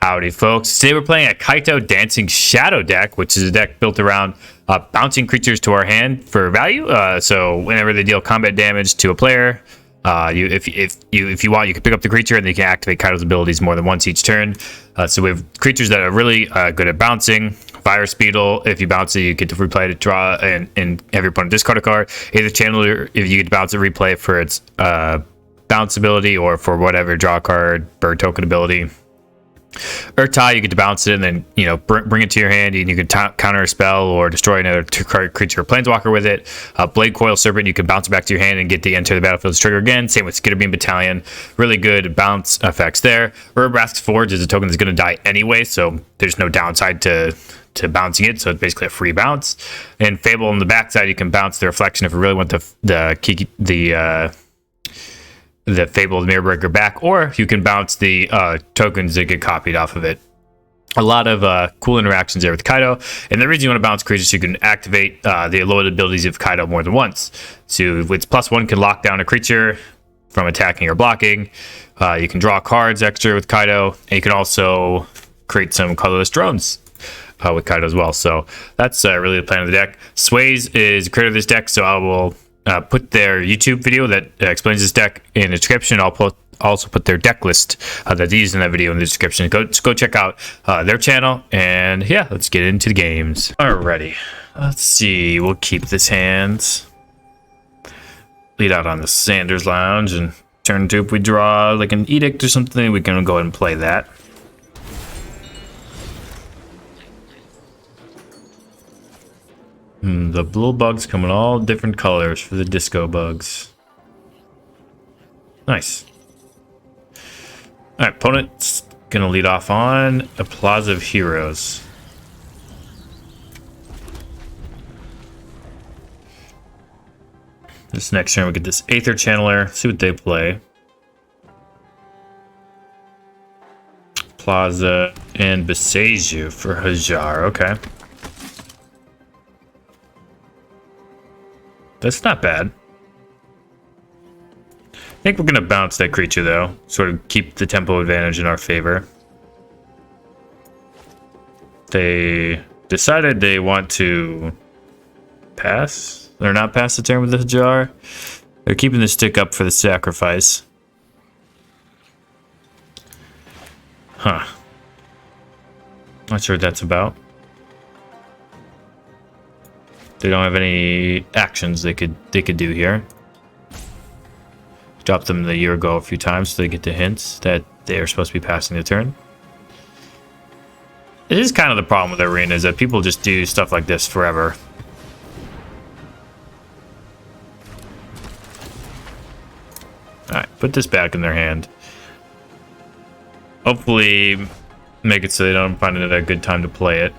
Howdy folks, today we're playing a Kaito Dancing Shadow deck, which is a deck built around bouncing creatures to our hand for value. So whenever they deal combat damage to a player, if you want, you can pick up the creature and they can activate Kaito's abilities more than once each turn. So we have creatures that are really good at bouncing. Virus Beetle, if you bounce it, you get to replay it, draw, and have your opponent discard a card. Either Channeler, if you get to bounce it, replay it for its bounce ability or for whatever, draw a card, bird token ability. Urtai, you get to bounce it and then bring it to your hand, and you can counter a spell or destroy another creature or planeswalker with it. Blade Coil Serpent, you can bounce it back to your hand and get the enter the battlefield's trigger again. Same with Skitterbeam Battalion, really good bounce effects there. Urabrask's Forge is a token that's going to die anyway, so there's no downside to bouncing it, so it's basically a free bounce. And Fable on the backside, you can bounce the Reflection if you really want the Fable of the Mirrorbreaker back, or you can bounce the tokens that get copied off of it. A lot of cool interactions there with Kaito, and the reason you want to bounce creatures so you can activate the loaded abilities of Kaito more than once. So its +1 can lock down a creature from attacking or blocking. You can draw cards extra with Kaito, and you can also create some colorless drones with Kaito as well. So that's really the plan of the deck. Swayze is the creator of this deck, so I will put their YouTube video that explains this deck in the description. I'll also put their deck list that they use in that video in the description. Go check out their channel, and yeah, let's get into the games. Alrighty, let's see. We'll keep this hand. Lead out on the Sanders Lounge, and turn 2 if we draw like an Edict or something, we can go ahead and play that. The blue bugs come in all different colors for the disco bugs. Nice. Alright, opponent's gonna lead off on a Plaza of Heroes. This next turn we get this Aether Channeler, see what they play. Plaza and Beseiju for Hajar, okay. That's not bad. I think we're going to bounce that creature, though. Sort of keep the tempo advantage in our favor. They decided they want to pass. They're not pass the turn with the jar. They're keeping the stick up for the sacrifice. Huh. Not sure what that's about. They don't have any actions they could do here. Dropped them the year ago a few times, so they get the hints that they are supposed to be passing the turn. It is kind of the problem with Arena, is that people just do stuff like this forever. Alright, put this back in their hand. Hopefully make it so they don't find it a good time to play it.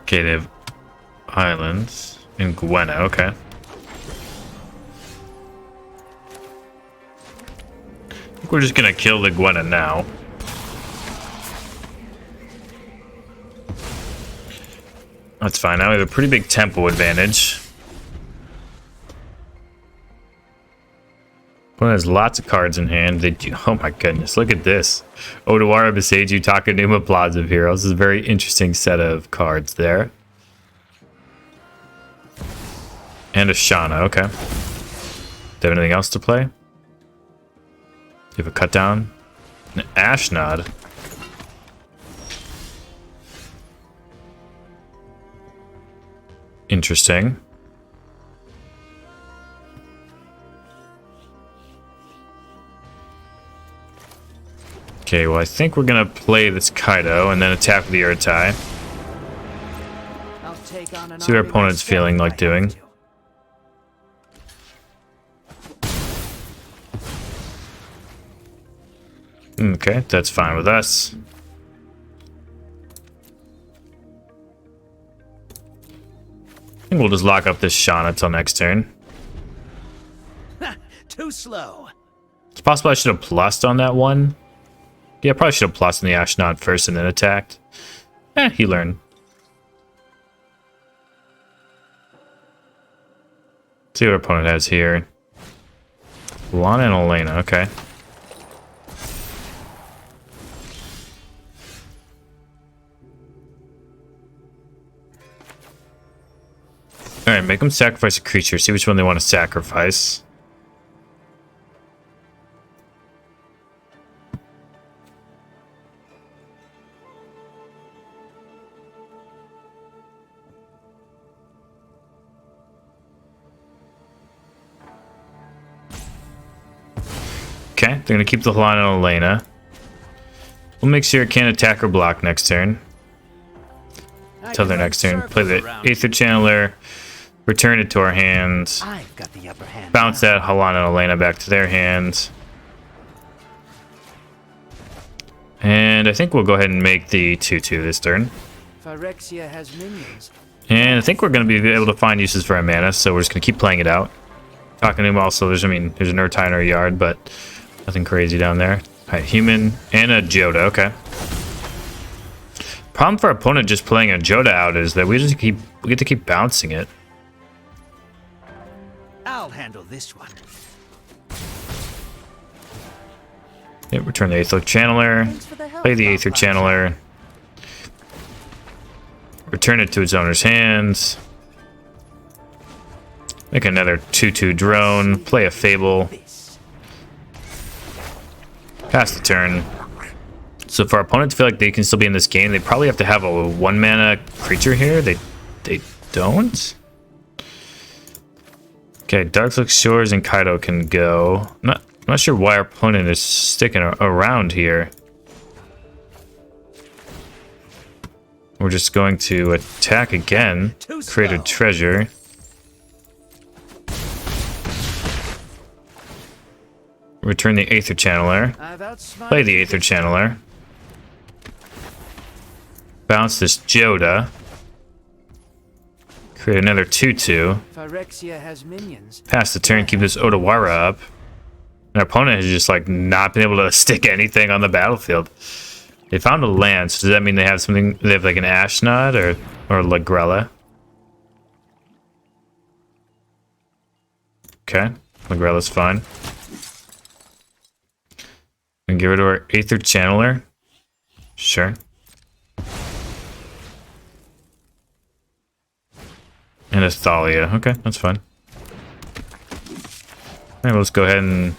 Okay, they have Islands and Gwena, okay. I think we're just gonna kill the Gwena now. That's fine, now we have a pretty big tempo advantage. One has lots of cards in hand. They do, oh my goodness, look at this. Odawara, Beseiju, Takanuma, Plaza of Heroes. This is a very interesting set of cards there. And a Shana, okay. Do you have anything else to play? You have a cut down? An Ashnod. Interesting. Okay, well, I think we're gonna play this Kaito and then attack with the Urtai. See what our opponent's feeling like doing. Okay, that's fine with us. I think we'll just lock up this Shana till next turn. Too slow. It's possible I should have plussed on that one. Yeah, I probably should have plussed on the Ashnod first and then attacked. He learned. See what our opponent has here. Lana and Elena, okay. Alright, make them sacrifice a creature. See which one they want to sacrifice. Okay, they're going to keep the Lana and Elena. We'll make sure it can't attack or block next turn. Until their next turn. Play the Aether Channeler. Return it to our hands. Bounce that Halana and Elena back to their hands. And I think we'll go ahead and make the 2/2 this turn. Phyrexia has minions. And I think we're going to be able to find uses for our mana, so we're just going to keep playing it out. Talking to him also, there's an Urtai in our yard, but nothing crazy down there. Alright, human and a Joda, okay. Problem for our opponent just playing a Joda out is that we get to keep bouncing it. I'll handle this one. Yep, return the Aether Channeler. Play the Aether Channeler. Return it to its owner's hands. Make another 2/2 drone. Play a Fable. Pass the turn. So for our opponent to feel like they can still be in this game, they probably have to have a 1-mana creature here. They don't. Okay, Darkslick Shores and Kaito can go. I'm not sure why our opponent is sticking around here. We're just going to attack again. Create a treasure. Return the Aether Channeler. Play the Aether Channeler. Bounce this Joda. Create another 2/2. Phyrexia has minions. Pass the turn, keep this Odawara up. And our opponent has just like not been able to stick anything on the battlefield. They found a land, so does that mean they have something? They have like an Ashnod or Lagrella? Okay, Lagrella's fine. And get rid of our Aether Channeler. Sure. And a Thalia. Okay, that's fine. Alright, let's go ahead and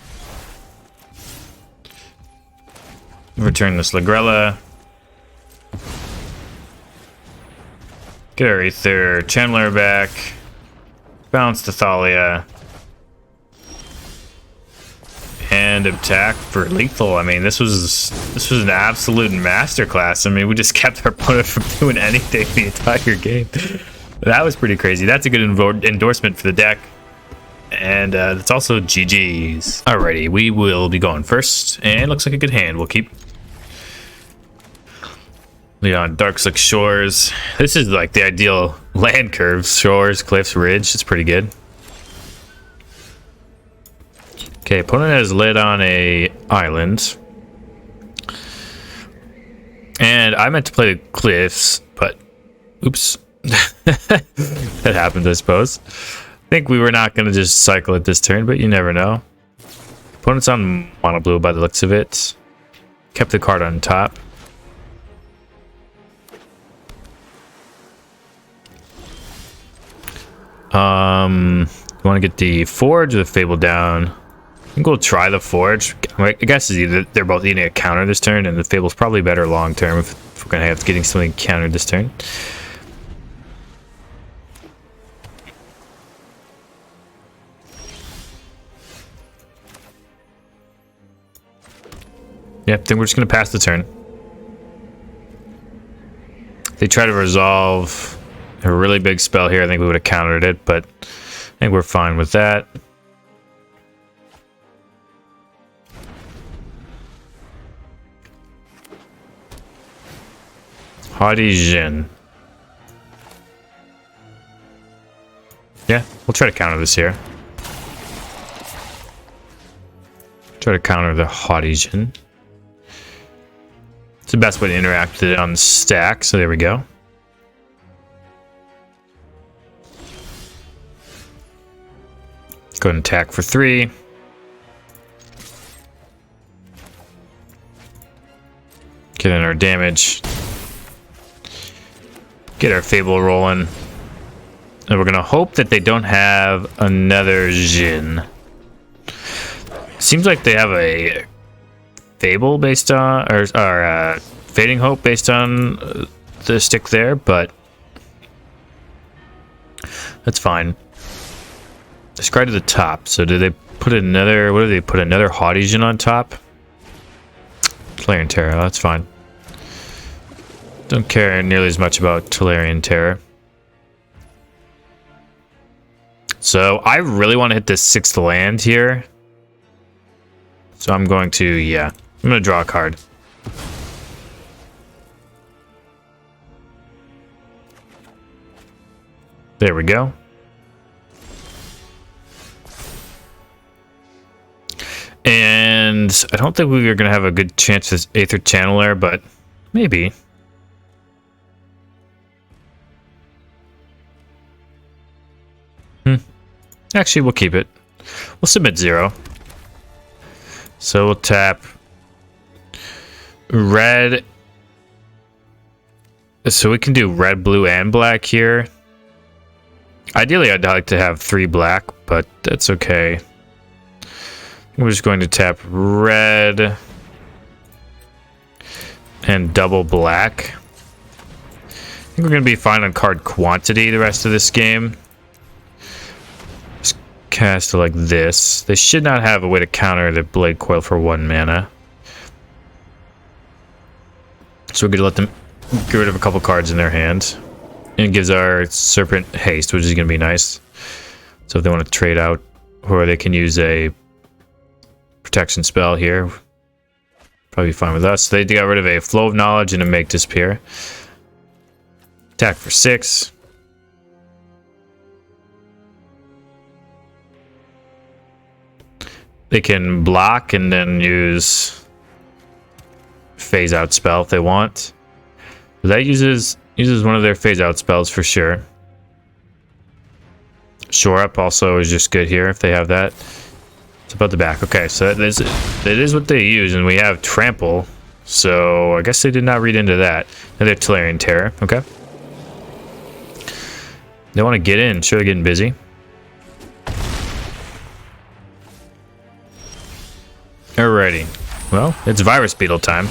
return this Lagrella. Get our Aether Channeler back. Bounce the Thalia. And attack for lethal. I mean, this was an absolute masterclass. I mean, we just kept our opponent from doing anything the entire game. That was pretty crazy. That's a good endorsement for the deck. And it's also GG's. Alrighty, we will be going first. And looks like a good hand. We'll keep Leon Darkslick Shores. This is like the ideal land curve. Shores, cliffs, ridge. It's pretty good. Okay, opponent has lit on a island. And I meant to play the cliffs, but oops. That happens, I suppose. I think we were not going to just cycle it this turn, but you never know. Opponent's on mono blue by the looks of it. Kept the card on top. You want to get the Forge or the Fable down? I think we'll try the Forge. I guess they're both needing a counter this turn, and the Fable's probably better long term if we're going to have getting something countered this turn. Yeah, I think we're just going to pass the turn. They try to resolve a really big spell here. I think we would have countered it, but I think we're fine with that. Haughty Jin. Yeah, we'll try to counter this here. Try to counter the Haughty Jin. It's the best way to interact with it on the stack, so there we go. Go ahead and attack for 3. Get in our damage. Get our Fable rolling. And we're gonna hope that they don't have another Jhin. Seems like they have a Fable based on, or Fading Hope based on the stick there, but that's fine. Discard to the top. So do they put another, what do they put, another Haughty Jhin on top? Tolarian Terror, that's fine. Don't care nearly as much about Tolarian Terror. So I really want to hit this 6th land here. So I'm going to, yeah, I'm going to draw a card. There we go. And I don't think we are going to have a good chance with Aether Channeler, but maybe. Actually, we'll keep it. We'll submit 0. So we'll tap red. So we can do red, blue, and black here. Ideally, I'd like to have 3 black, but that's okay. We're just going to tap red and double black. I think we're going to be fine on card quantity the rest of this game. Just cast it like this. They should not have a way to counter the Blade Coil for 1 mana. So we're going to let them get rid of a couple cards in their hand. And it gives our Serpent haste, which is going to be nice. So if they want to trade out, or they can use a protection spell here, probably fine with us. They got rid of a Flow of Knowledge and a Make Disappear. Attack for 6. They can block and then use Phase Out spell if they want. That uses one of their Phase Out spells for sure. Shore Up also is just good here if they have that. It's about the back. Okay, so that is what they use, and we have Trample. So I guess they did not read into that. And they have Tolarian Terror. Okay. They want to get in. Sure, they're getting busy. Alrighty. Well, it's Virus Beetle time.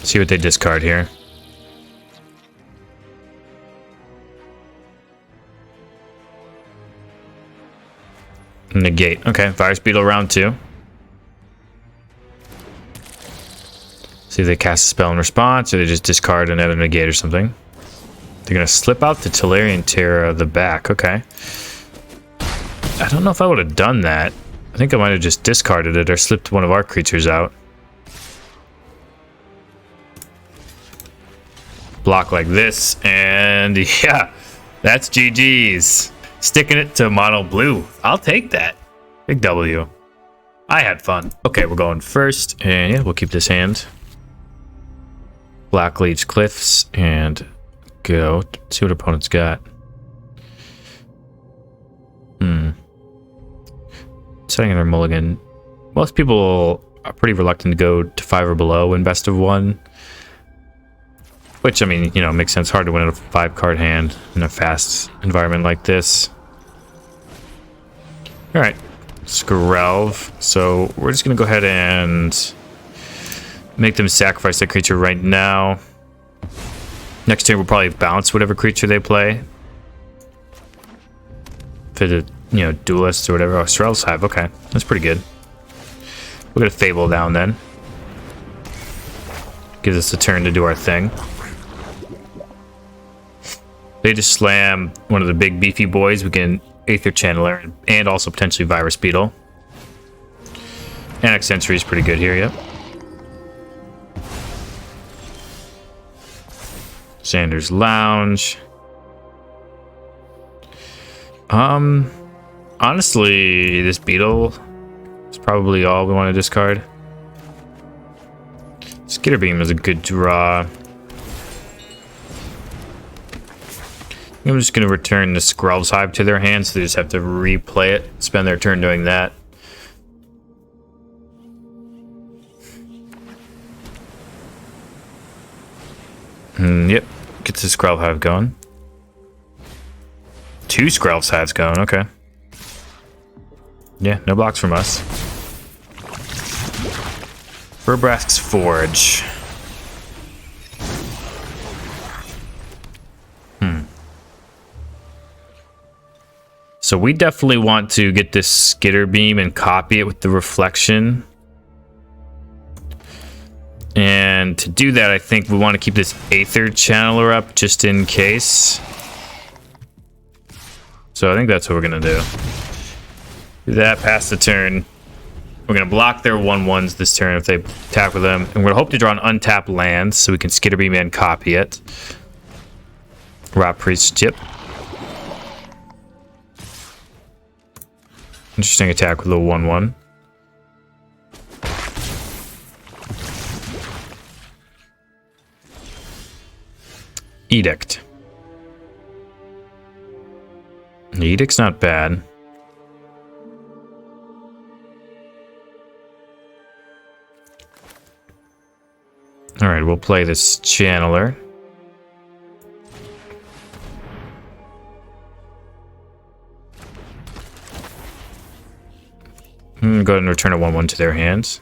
See what they discard here. Negate. Okay, Virus Beetle round 2. See if they cast a spell in response, or they just discard another negate or something. They're gonna slip out the Tolarian Terror of the back. Okay. I don't know if I would have done that. I think I might have just discarded it or slipped one of our creatures out. Block like this, and yeah, that's GG's. Sticking it to mono blue. I'll take that. Big W. I had fun. Okay, we're going first, and yeah, we'll keep this hand. Black leaves Cliffs, and go. See what opponent's got. Setting in their mulligan. Most people are pretty reluctant to go to 5 or below in best of 1. Which, I mean, you know, makes sense. Hard to win a 5-card hand in a fast environment like this. Alright. Skrelv. So, we're just going to go ahead and make them sacrifice that creature right now. Next turn, we'll probably bounce whatever creature they play. For the, you know, duelists or whatever. Oh, Skrelv's Hive. Okay. That's pretty good. We'll get a Fable down then. Gives us a turn to do our thing. They just slam one of the big beefy boys. We can Aether Channeler and also potentially Virus Beetle. Annex Sentry is pretty good here, yep. Sanders Lounge. Honestly, this beetle is probably all we want to discard. Skitter Beam is a good draw. I'm just going to return the Skrull's Hive to their hands, so they just have to replay it, spend their turn doing that. Yep, gets the Skrull Hive going. 2 Skrull's Hives going, okay. Yeah, no blocks from us. Burbrask's Forge. So we definitely want to get this Skitter Beam and copy it with the reflection. And to do that, I think we want to keep this Aether Channeler up just in case. So I think that's what we're going to do. Do that, pass the turn. We're going to block their 1/1s this turn if they attack with them. And we're going to hope to draw an untapped land so we can Skitter Beam and copy it. Rot Priest Chip. Interesting attack with a 1/1. Edict. The Edict's not bad. Alright, we'll play this Channeler. Go ahead and return a 1/1 to their hands.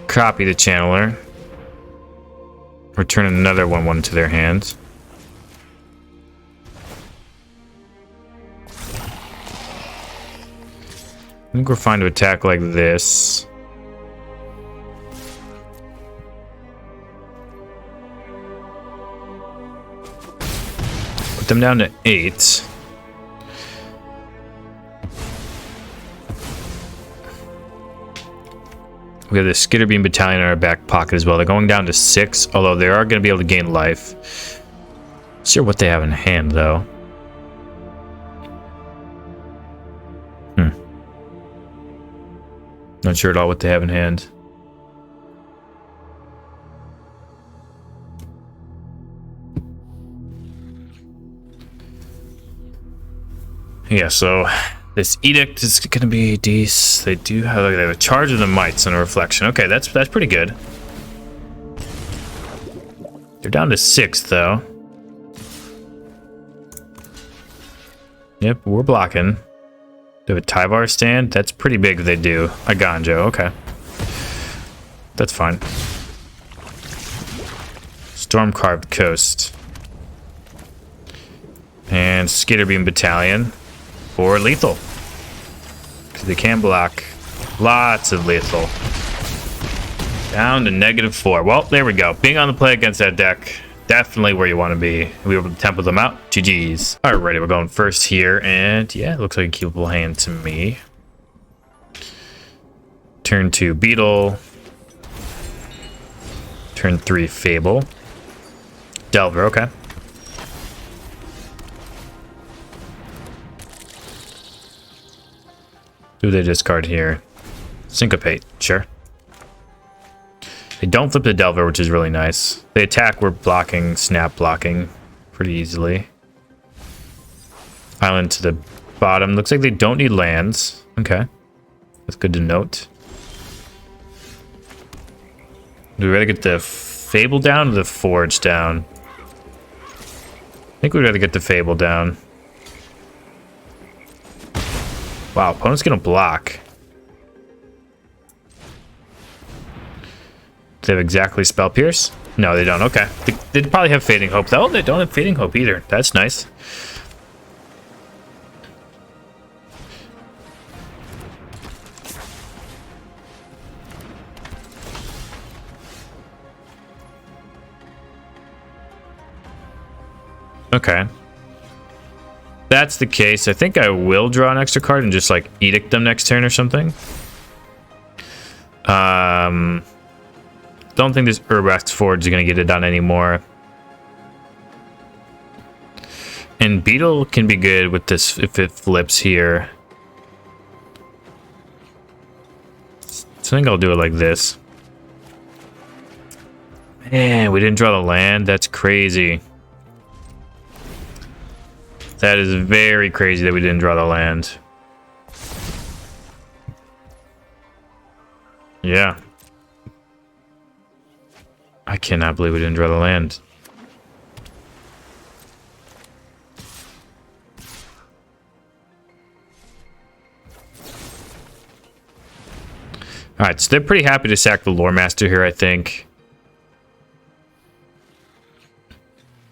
Copy the Channeler. Return another 1/1 to their hands. I think we're fine to attack like this. Put them down to 8. We have the Skitter Beam Battalion in our back pocket as well. They're going down to 6, although they are going to be able to gain life. Not sure what they have in hand, though. Not sure at all what they have in hand. Yeah, so this Edict is going to be decent. They do have, they have a Charge of the Mites and a Reflection. Okay, that's pretty good. They're down to 6, though. Yep, we're blocking. They have a Tyvar stand? That's pretty big if they do. A Ganjo, okay. That's fine. Storm Carved Coast. And Skitter Beam Battalion for lethal. Because they can block lots of lethal. Down to -4. Well, there we go. Being on the play against that deck, definitely where you want to be. We were able to tempo them out. GG's. Alrighty, we're going first here, and yeah, it looks like a keepable hand to me. Turn 2, Beetle. Turn 3, Fable. Delver, okay. Who do they discard here? Syncopate, sure. They don't flip the Delver, which is really nice. They attack, we're blocking, snap blocking pretty easily. Island to the bottom. Looks like they don't need lands. Okay. That's good to note. Do we rather get the Fable down or the Forge down? I think we'd rather get the Fable down. Wow, opponent's gonna block. Do they have exactly Spell Pierce? No, they don't. Okay. They'd probably have Fading Hope, though. They don't have Fading Hope either. That's nice. Okay. That's the case. I think I will draw an extra card and just, like, Edict them next turn or something. Don't think this Burbrask's Forge is going to get it done anymore. And Beetle can be good with this if it flips here. So I think I'll do it like this. Man, we didn't draw the land. That's crazy. That is very crazy that we didn't draw the land. Yeah. I cannot believe we didn't draw the land. Alright, so they're pretty happy to sack the Lore Master here, I think.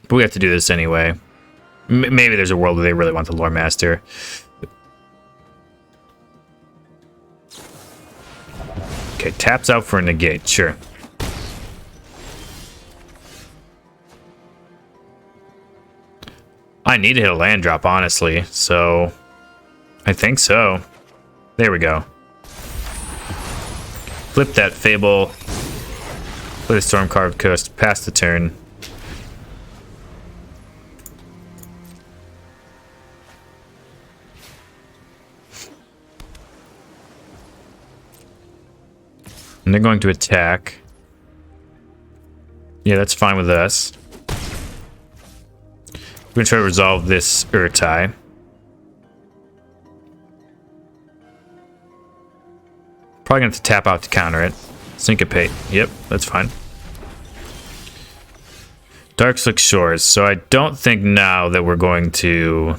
But we have to do this anyway. Maybe there's a world where they really want the Lore Master. Okay, taps out for a negate, sure. I need to hit a land drop, honestly, so I think so. There we go. Flip that Fable. Play the Storm-Carved Coast. Pass the turn. And they're going to attack. Yeah, that's fine with us. We're going to try to resolve this Urtai. Probably going to have to tap out to counter it. Syncopate. Yep, that's fine. Darkslick Shores. So I don't think now that we're going to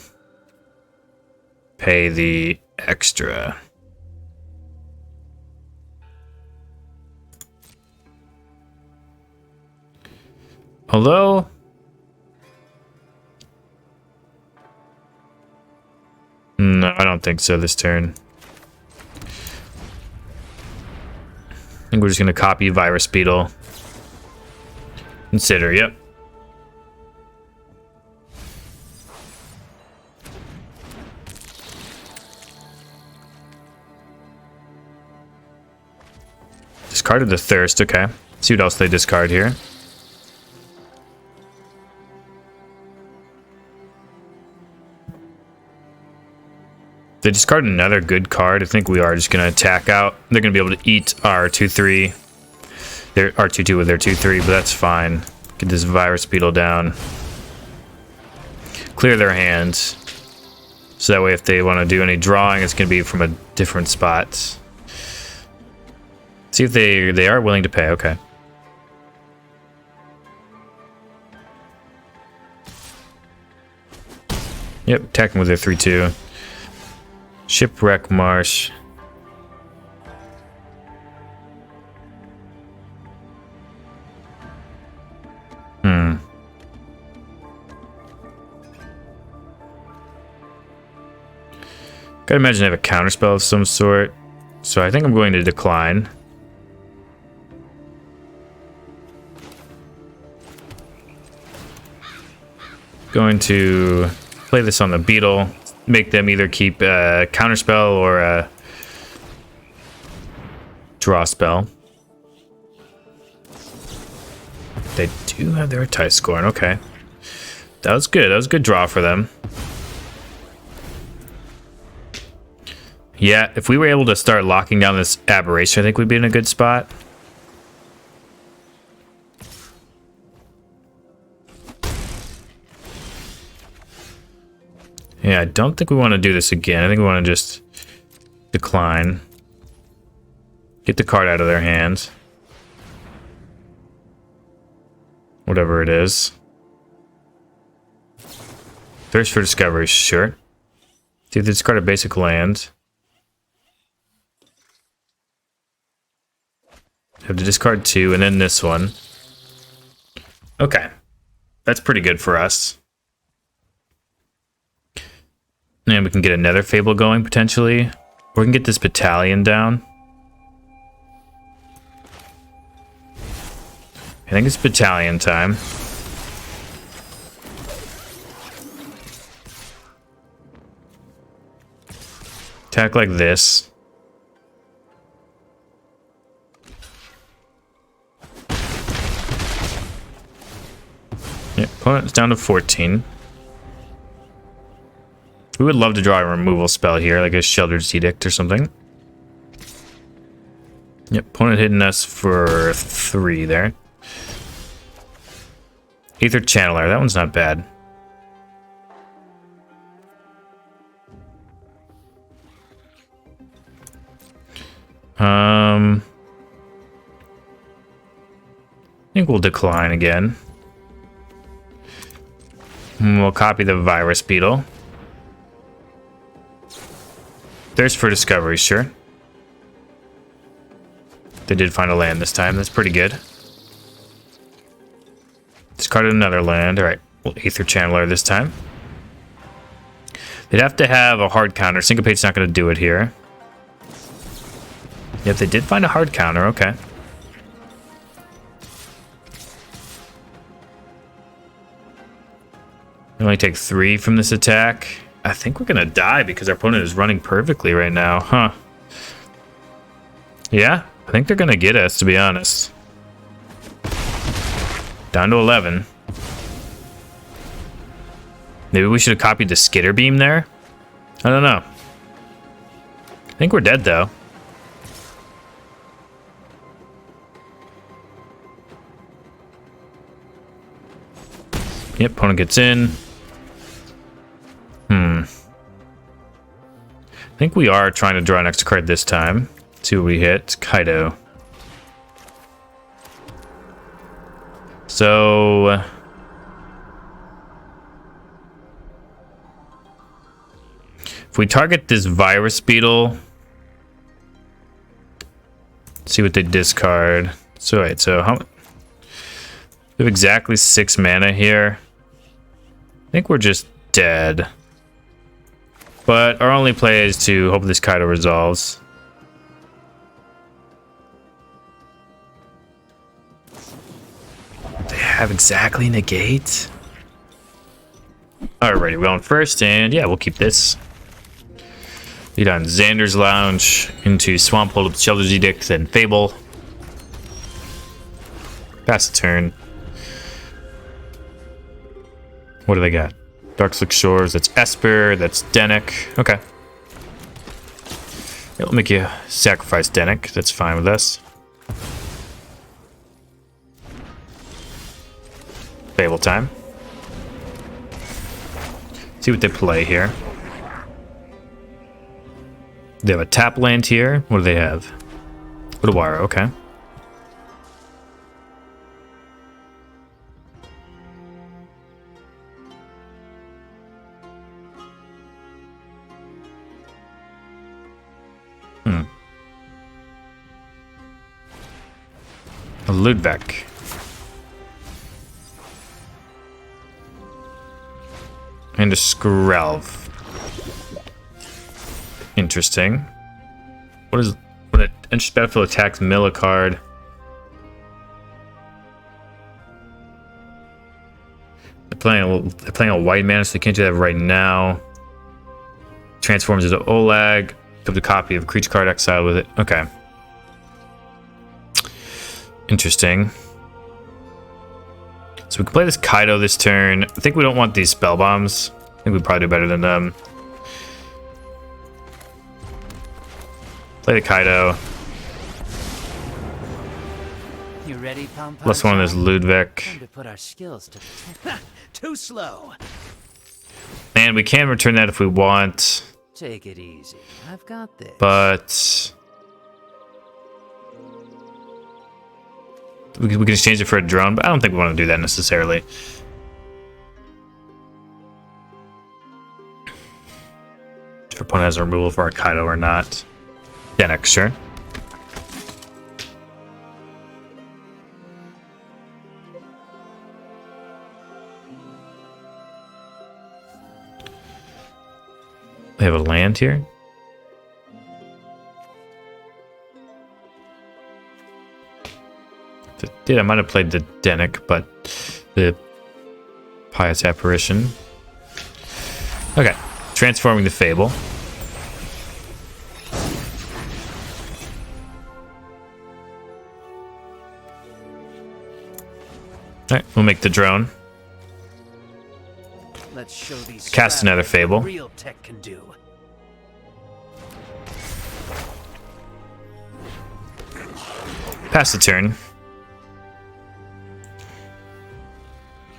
pay the extra. Although... no, I don't think so this turn. I think we're just going to copy Virus Beetle. Consider, yep. Discarded the Thirst, okay. See what else they discard here. They discard another good card. I think we are just going to attack out. They're going to be able to eat our 2-3. Their our 2-2 with their 2-3, but that's fine. Get this Virus Beetle down. Clear their hands. So that way if they want to do any drawing, it's going to be from a different spot. See if they are willing to pay. Okay. Yep, attacking with their 3-2. Shipwreck Marsh. Gotta imagine I have a counterspell of some sort. So I think I'm going to decline. Going to play this on the Beetle. Make them either keep a counterspell or a draw spell. They do have their tie scoring. Okay, that was good. That was a good draw for them. Yeah, if we were able to start locking down this aberration, I think we'd be in a good spot. Yeah, I don't think we want to do this again. I think we want to just decline. Get the card out of their hands. Whatever it is. Thirst for Discovery, sure. See if they discard a basic land. Have to discard 2 and then this one. Okay. That's pretty good for us. And we can get another Fable going, potentially. Or we can get this Battalion down. I think it's Battalion time. Attack like this. Yeah, opponent's down to 14. We would love to draw a removal spell here, like a Sheltered Edict or something. Yep, opponent hitting us for 3 there. Aether Channeler, that one's not bad. I think we'll decline again. And we'll copy the Virus Beetle. There's for discovery, sure. They did find a land this time. That's pretty good. Discarded another land. All right, we'll Aether Channeler this time. They'd have to have a hard counter. Syncopate's not going to do it here. Yep, they did find a hard counter. Okay. We only take 3 from this attack. I think we're going to die because our opponent is running perfectly right now. Huh. Yeah, I think they're going to get us, to be honest. Down to 11. Maybe we should have copied the Skitter Beam there? I don't know. I think we're dead, though. Yep, opponent gets in. I think we are trying to draw an extra card this time. See what we hit. Kaito. So... if we target this Virus Beetle... see what they discard. So, right, so how... we have exactly 6 mana here. I think we're just dead. But our only play is to hope this Kaito resolves. They have exactly negate. Alrighty, we're on first, and yeah, we'll keep this. Lead on Xander's Lounge into Swamp Hold up Shelter's Edict, then Fable. Pass the turn. What do they got? Darkslick Shores, that's Esper, that's Dennick. Okay. Yeah, we'll make you sacrifice Dennick. That's fine with us. Fable time. See what they play here. They have a tap land here. What do they have? Udawara, okay. A Ludwig. And a Skrelv. Interesting. What an entry battlefield attacks mill a card. They're playing a white mana, so they can't do that right now. Transforms into Olag. Put a copy of a creature card exile with it. Okay. Interesting. So we can play this Kaito this turn. I think we don't want these spell bombs. I think we'd probably do better than them. Play the Kaito. You ready, Pom Pom? Plus one of those Ludwig. Time to put our skills to too slow. And we can return that if we want. Take it easy. I've got this. But we can exchange it for a drone, but I don't think we want to do that necessarily. If our opponent has a removal for our Kaito or not. Dennick, sure. They have a land here. Dude, I might have played the Dennick, but the Pious Apparition. Okay, transforming the Fable. Alright, we'll make the drone. Let's show these Cast another scrap heads Fable. what real tech can do. Pass the turn.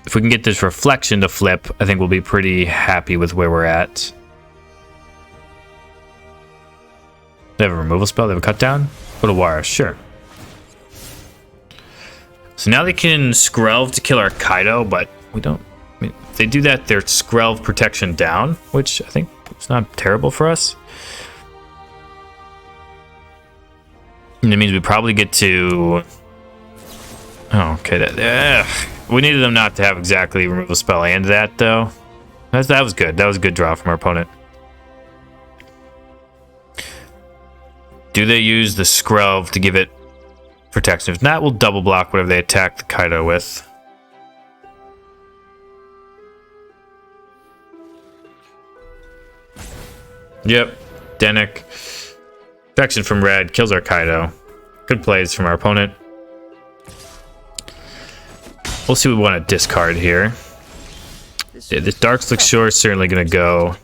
If we can get this reflection to flip, I think we'll be pretty happy with where we're at. They have a removal spell, they have a cut down. Put a wire, sure. So now they can Skrelv to kill our Kaito, but we don't. I mean, if they do that, they're Skrelv protection down, which I think is not terrible for us. And it means we probably get to. Oh, okay. We needed them not to have exactly removal spell and that though. That was good. That was a good draw from our opponent. Do they use the Skrelv to give it protection? If not, we'll double block whatever they attack the Kaito with. Yep, Denick. Protection from red kills our Kaito. Good plays from our opponent. We'll see what we want to discard here. Yeah, this Dark Slick Shore is certainly going to go.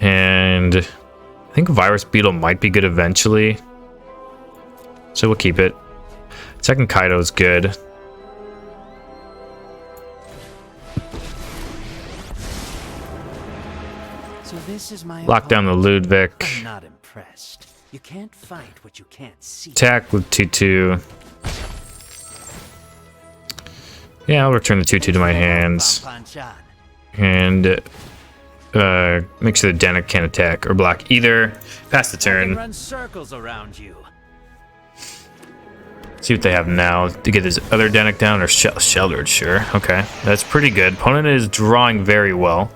And I think Virus Beetle might be good eventually. So we'll keep it. Second Kaito is good. So this is my Lock down the Ludwig. I'm not impressed. You can't fight what you can't see. Attack with 2/2. Yeah, I'll return the 2/2 to my hands. And make sure the Denick can't attack or block either. Pass the turn. Run circles around you. See what they have now to get this other Denick down, or Sheldred, sure. Okay, that's pretty good. Opponent is drawing very well.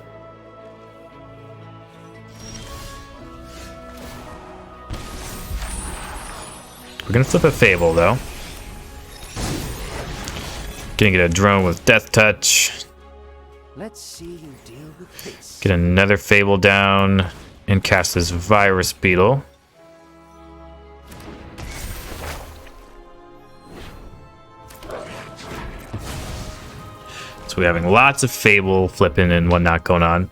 We're gonna flip a Fable though. Gonna get a drone with Death Touch. Let's see you deal with this. Get another Fable down and cast this Virus Beetle. So we're having lots of Fable flipping and whatnot going on.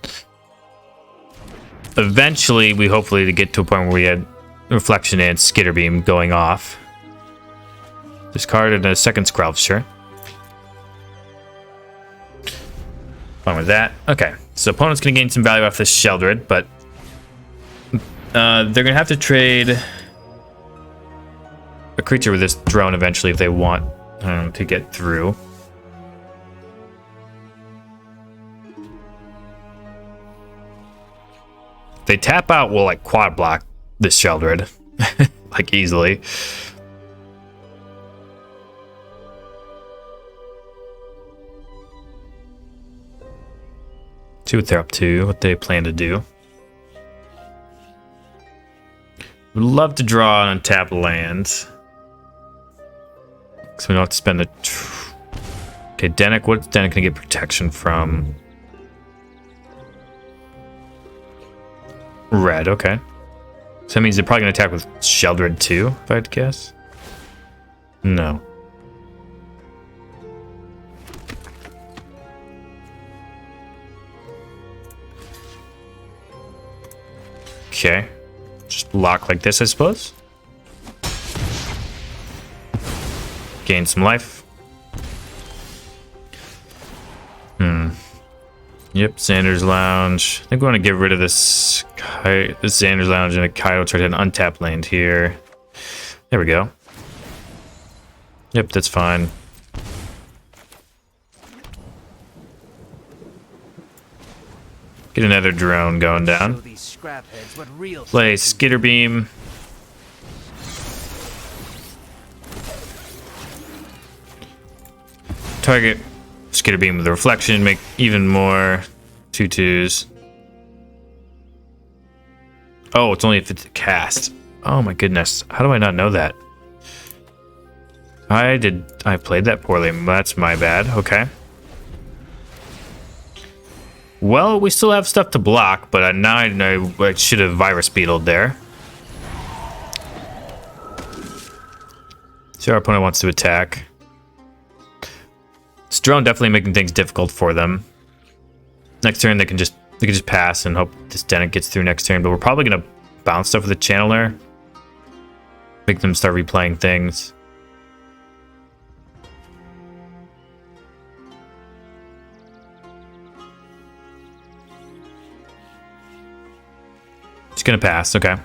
Eventually, we hopefully to get to a point where we had Reflection and Skitter Beam going off. Discarded a second Skrelv, sure. Fine with that. Okay, so opponent's gonna gain some value off this Sheldred, but they're gonna have to trade a creature with this drone eventually if they want to get through. If they tap out, we'll like quad block this Sheldred like easily. See what they're up to, what they plan to do. Would love to draw an untapped land. So we don't have to spend the... Okay, Denick, what's Denick gonna get protection from? Red, okay. So that means they're probably gonna attack with Sheldred too, if I had to guess. No. Okay. Just block like this, I suppose. Gain some life. Yep, Xander's Lounge. I think we want to get rid of this Xander's Lounge and a Kaito. Try to hit an untapped land here. There we go. Yep, that's fine. Get another drone going down. Play Skitter Beam. Target Skitter Beam with a reflection, make even more 2/2s. Oh, it's only if it's a cast. Oh my goodness. How do I not know that? I played that poorly. That's my bad. Okay. Well, we still have stuff to block, but now I know I should have Virus Beetled there. So our opponent wants to attack. This drone definitely making things difficult for them. Next turn they can just pass and hope this Dennet gets through next turn. But we're probably gonna bounce stuff with the Channeler, make them start replaying things. Just gonna pass. Okay.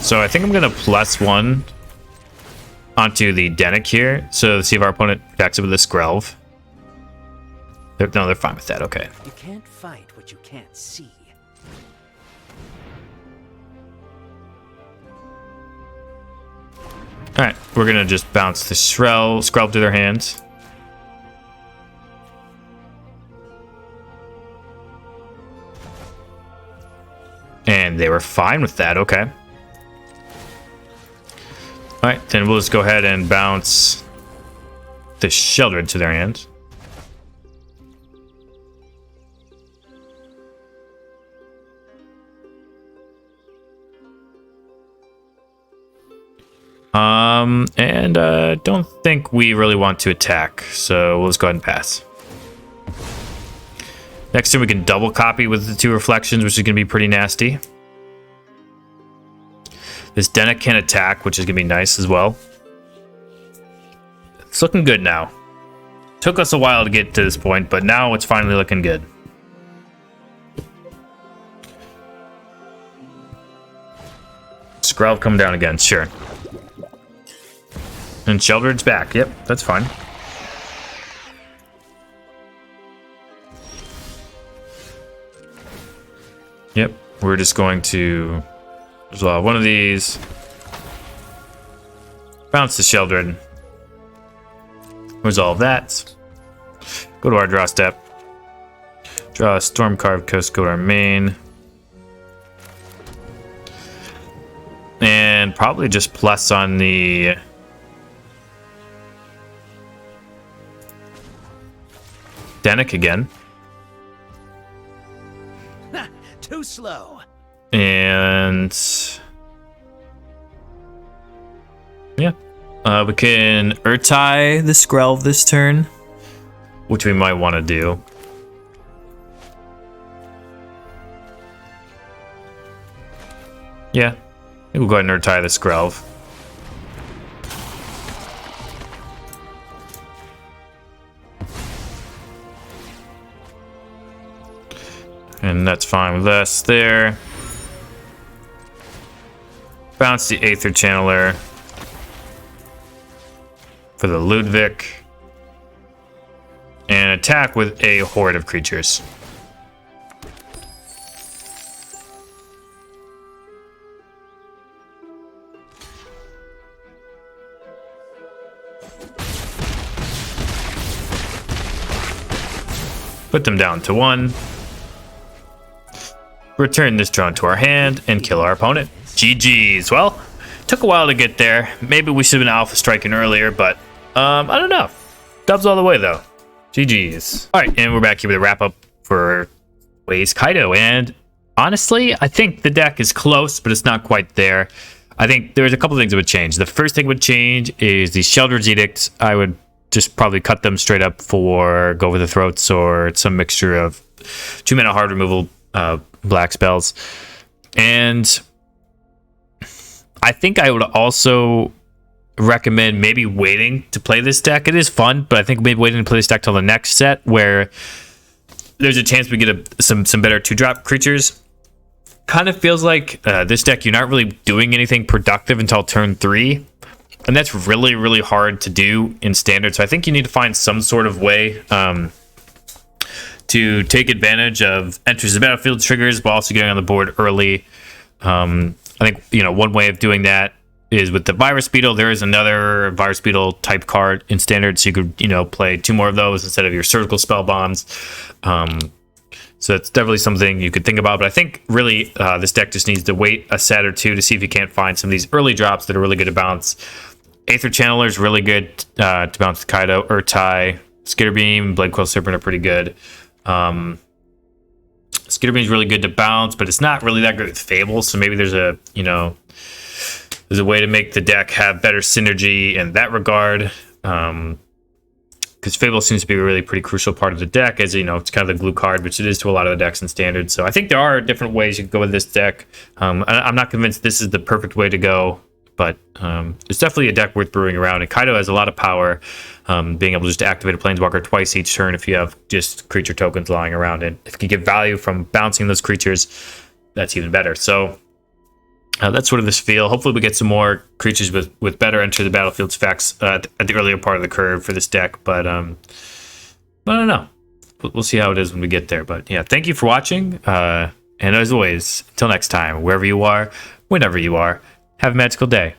So I think I'm gonna +1 onto the Dennet here, so see if our opponent backs up with this Skrelv. No, they're fine with that. Okay. You can't fight what you can't see. All right, we're gonna just bounce the Skrelv to their hands. And they were fine with that. Okay. All right, then we'll just go ahead and bounce the Sheldred to their hands. And don't think we really want to attack, so we'll just go ahead and pass. Next turn we can double copy with the 2 reflections, which is going to be pretty nasty. This Dennet can attack, which is going to be nice as well. It's looking good now. Took us a while to get to this point, but now it's finally looking good. Skrelv come down again, sure. And Sheldred's back. Yep, that's fine. Yep, we're just going to resolve one of these. Bounce the Sheldred. Resolve that. Go to our draw step. Draw a Stormcarved Coast, go to our main. And probably just plus on the Dennet again. Too slow. And yeah, we can Urtai the Skrelv this turn, which we might want to do. Yeah, I think we'll go ahead and Urtai the Skrelv. And that's fine with us there. Bounce the Aether Channeler for the Ludwig. And attack with a horde of creatures. Put them down to 1. Return this drone to our hand and kill our opponent. GG's. Well, took a while to get there. Maybe we should have been alpha striking earlier, but I don't know. Dubs all the way though. GG's. All right, and we're back here with a wrap up for Swayze Kaito. And honestly, I think the deck is close, but it's not quite there. I think there's a couple things that would change. The first thing would change is the Sheldred's Edicts. I would just probably cut them straight up for Go Over the Throats or some mixture of 2-mana hard removal black spells. And I think I would also recommend maybe waiting to play this deck. It is fun, but I think maybe waiting to play this deck till the next set where there's a chance we get some better 2-drop creatures. Kind of feels like this deck, you're not really doing anything productive until turn 3. And that's really, really hard to do in Standard. So I think you need to find some sort of way to take advantage of entries of battlefield triggers, but also getting on the board early. I think, one way of doing that is with the Virus Beetle. There is another Virus Beetle type card in Standard, so you could, play 2 more of those instead of your Surgical Spell Bombs. So that's definitely something you could think about. But I think really this deck just needs to wait a set or 2 to see if you can't find some of these early drops that are really good to bounce. Aether Channeler is really good to bounce the Kaito. Urtai, Skitterbeam, Blade Quill Serpent are pretty good. Skitterbeam is really good to bounce, but it's not really that good with Fable. So maybe there's a is a way to make the deck have better synergy in that regard. Because Fable seems to be a really pretty crucial part of the deck, as you know, it's kind of the glue card, which it is to a lot of the decks in Standard. So I think there are different ways you can go with this deck. I'm not convinced this is the perfect way to go, but it's definitely a deck worth brewing around. And Kaito has a lot of power, being able to just activate a Planeswalker twice each turn if you have just creature tokens lying around. And if you can get value from bouncing those creatures, that's even better. So that's sort of this feel. Hopefully we get some more creatures with better enter the battlefield effects at the earlier part of the curve for this deck. But I don't know. We'll see how it is when we get there. But yeah, thank you for watching. And as always, until next time, wherever you are, whenever you are, have a magical day.